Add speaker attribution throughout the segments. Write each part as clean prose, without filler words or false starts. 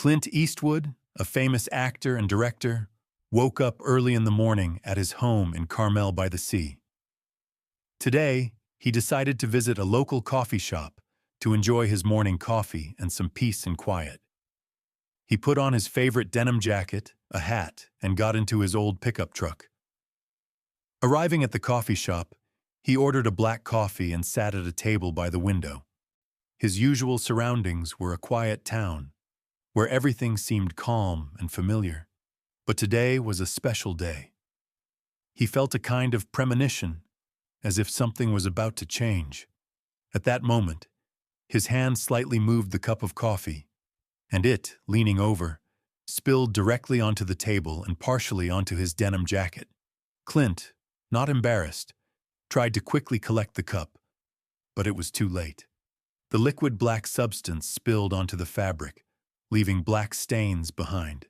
Speaker 1: Clint Eastwood, a famous actor and director, woke up early in the morning at his home in Carmel by the Sea. Today, he decided to visit a local coffee shop to enjoy his morning coffee and some peace and quiet. He put on his favorite denim jacket, a hat, and got into his old pickup truck. Arriving at the coffee shop, he ordered a black coffee and sat at a table by the window. His usual surroundings were a quiet town, where everything seemed calm and familiar. But today was a special day. He felt a kind of premonition, as if something was about to change. At that moment, his hand slightly moved the cup of coffee, and it, leaning over, spilled directly onto the table and partially onto his denim jacket. Clint, not embarrassed, tried to quickly collect the cup, but it was too late. The liquid black substance spilled onto the fabric, leaving black stains behind.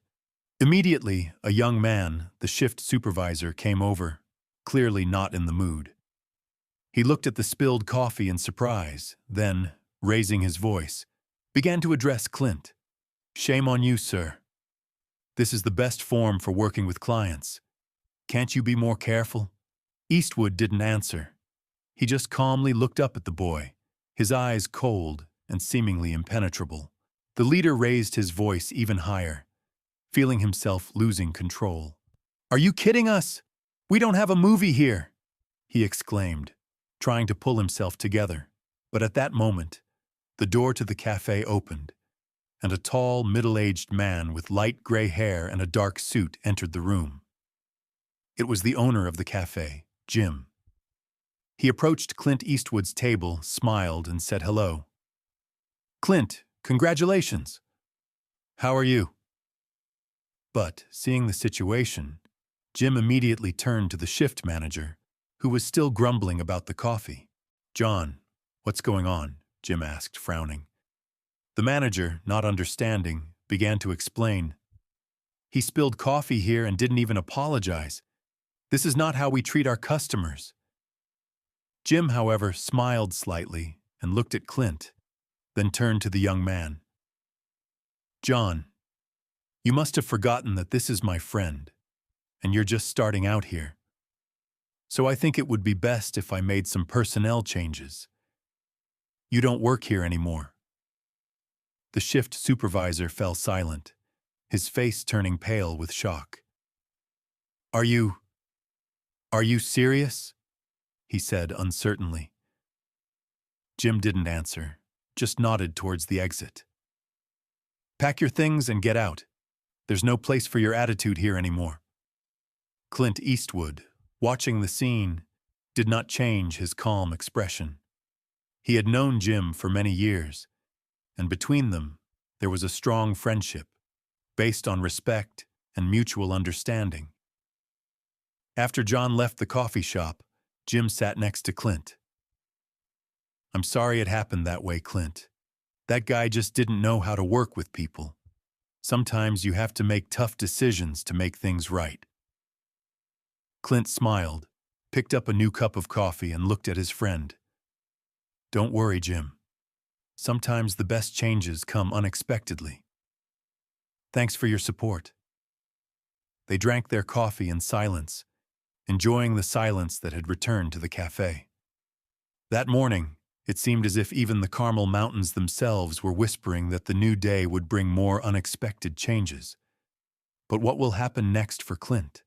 Speaker 1: Immediately, a young man, the shift supervisor, came over, clearly not in the mood. He looked at the spilled coffee in surprise, then, raising his voice, began to address Clint. "Shame on you, sir. This is the best form for working with clients. Can't you be more careful?" Eastwood didn't answer. He just calmly looked up at the boy, his eyes cold and seemingly impenetrable. The leader raised his voice even higher, feeling himself losing control. "Are you kidding us? We don't have a movie here!" he exclaimed, trying to pull himself together. But at that moment, the door to the cafe opened, and a tall, middle-aged man with light gray hair and a dark suit entered the room. It was the owner of the cafe, Jim. He approached Clint Eastwood's table, smiled, and said hello. "Clint, congratulations! How are you?" But, seeing the situation, Jim immediately turned to the shift manager, who was still grumbling about the coffee. "John, what's going on?" Jim asked, frowning. The manager, not understanding, began to explain. "He spilled coffee here and didn't even apologize. This is not how we treat our customers." Jim, however, smiled slightly and looked at Clint, then turned to the young man. "John, you must have forgotten that this is my friend, and you're just starting out here. So I think it would be best if I made some personnel changes. You don't work here anymore." The shift supervisor fell silent, his face turning pale with shock. Are you serious?" he said uncertainly. Jim didn't answer, just nodded towards the exit. "Pack your things and get out. There's no place for your attitude here anymore." Clint Eastwood, watching the scene, did not change his calm expression. He had known Jim for many years, and between them there was a strong friendship, based on respect and mutual understanding. After John left the coffee shop, Jim sat next to Clint. "I'm sorry it happened that way, Clint. That guy just didn't know how to work with people. Sometimes you have to make tough decisions to make things right." Clint smiled, picked up a new cup of coffee, and looked at his friend. "Don't worry, Jim. Sometimes the best changes come unexpectedly. Thanks for your support." They drank their coffee in silence, enjoying the silence that had returned to the cafe. That morning, it seemed as if even the Carmel Mountains themselves were whispering that the new day would bring more unexpected changes. But what will happen next for Clint?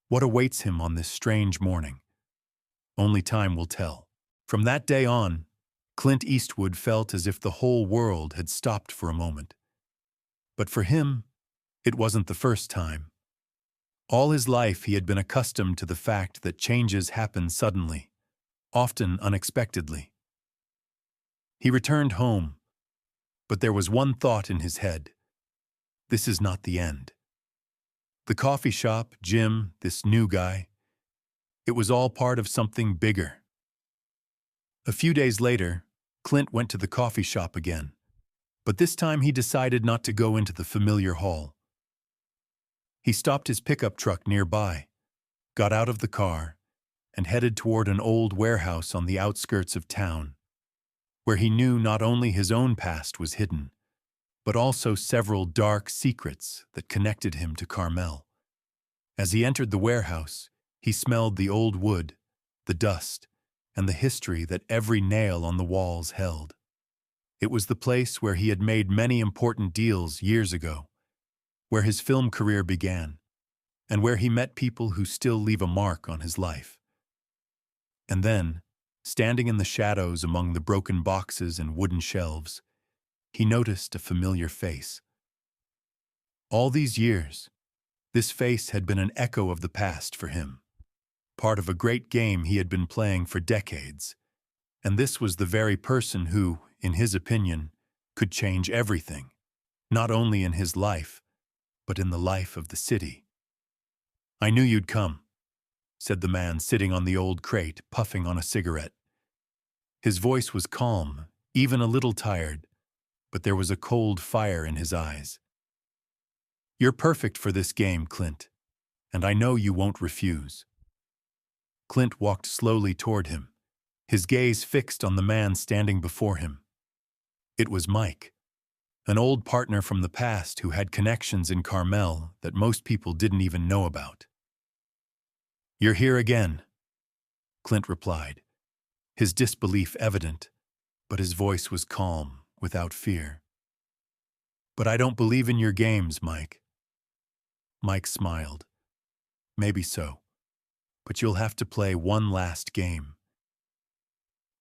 Speaker 1: What awaits him on this strange morning? Only time will tell. From that day on, Clint Eastwood felt as if the whole world had stopped for a moment. But for him, it wasn't the first time. All his life he had been accustomed to the fact that changes happen suddenly, often unexpectedly. He returned home, but there was one thought in his head. This is not the end. The coffee shop, Jim, this new guy, it was all part of something bigger. A few days later, Clint went to the coffee shop again, but this time he decided not to go into the familiar hall. He stopped his pickup truck nearby, got out of the car, and headed toward an old warehouse on the outskirts of town, where he knew not only his own past was hidden, but also several dark secrets that connected him to Carmel. As he entered the warehouse, he smelled the old wood, the dust, and the history that every nail on the walls held. It was the place where he had made many important deals years ago, where his film career began, and where he met people who still leave a mark on his life. And then, standing in the shadows among the broken boxes and wooden shelves, he noticed a familiar face. All these years, this face had been an echo of the past for him, part of a great game he had been playing for decades, and this was the very person who, in his opinion, could change everything, not only in his life, but in the life of the city. "I knew you'd come," said the man sitting on the old crate, puffing on a cigarette. His voice was calm, even a little tired, but there was a cold fire in his eyes. "You're perfect for this game, Clint, and I know you won't refuse." Clint walked slowly toward him, his gaze fixed on the man standing before him. It was Mike, an old partner from the past who had connections in Carmel that most people didn't even know about. "You're here again," Clint replied, his disbelief evident, but his voice was calm, without fear. "But I don't believe in your games, Mike." Mike smiled. "Maybe so, but you'll have to play one last game.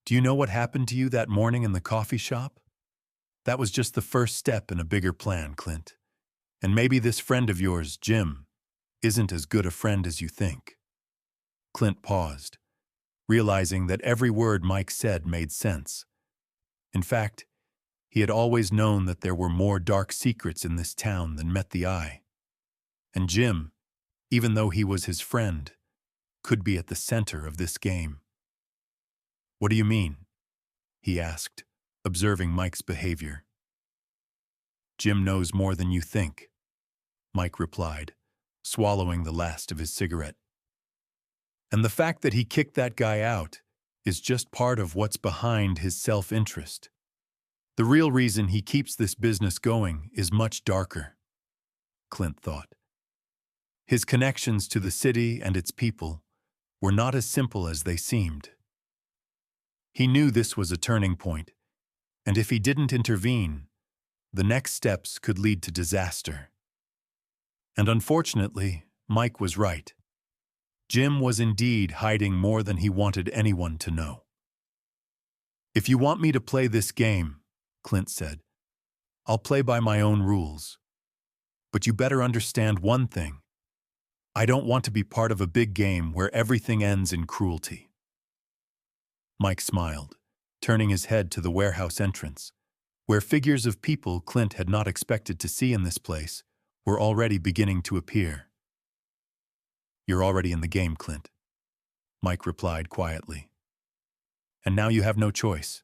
Speaker 1: Do you know what happened to you that morning in the coffee shop? That was just the first step in a bigger plan, Clint. And maybe this friend of yours, Jim, isn't as good a friend as you think." Clint paused, realizing that every word Mike said made sense. In fact, he had always known that there were more dark secrets in this town than met the eye. And Jim, even though he was his friend, could be at the center of this game. "What do you mean?" he asked, observing Mike's behavior. "Jim knows more than you think," Mike replied, swallowing the last of his cigarette. "And the fact that he kicked that guy out is just part of what's behind his self-interest. The real reason he keeps this business going is much darker," Clint thought. His connections to the city and its people were not as simple as they seemed. He knew this was a turning point, and if he didn't intervene, the next steps could lead to disaster. And unfortunately, Mike was right. Jim was indeed hiding more than he wanted anyone to know. "If you want me to play this game," Clint said, "I'll play by my own rules. But you better understand one thing. I don't want to be part of a big game where everything ends in cruelty." Mike smiled, turning his head to the warehouse entrance, where figures of people Clint had not expected to see in this place were already beginning to appear. "You're already in the game, Clint," Mike replied quietly. "And now you have no choice.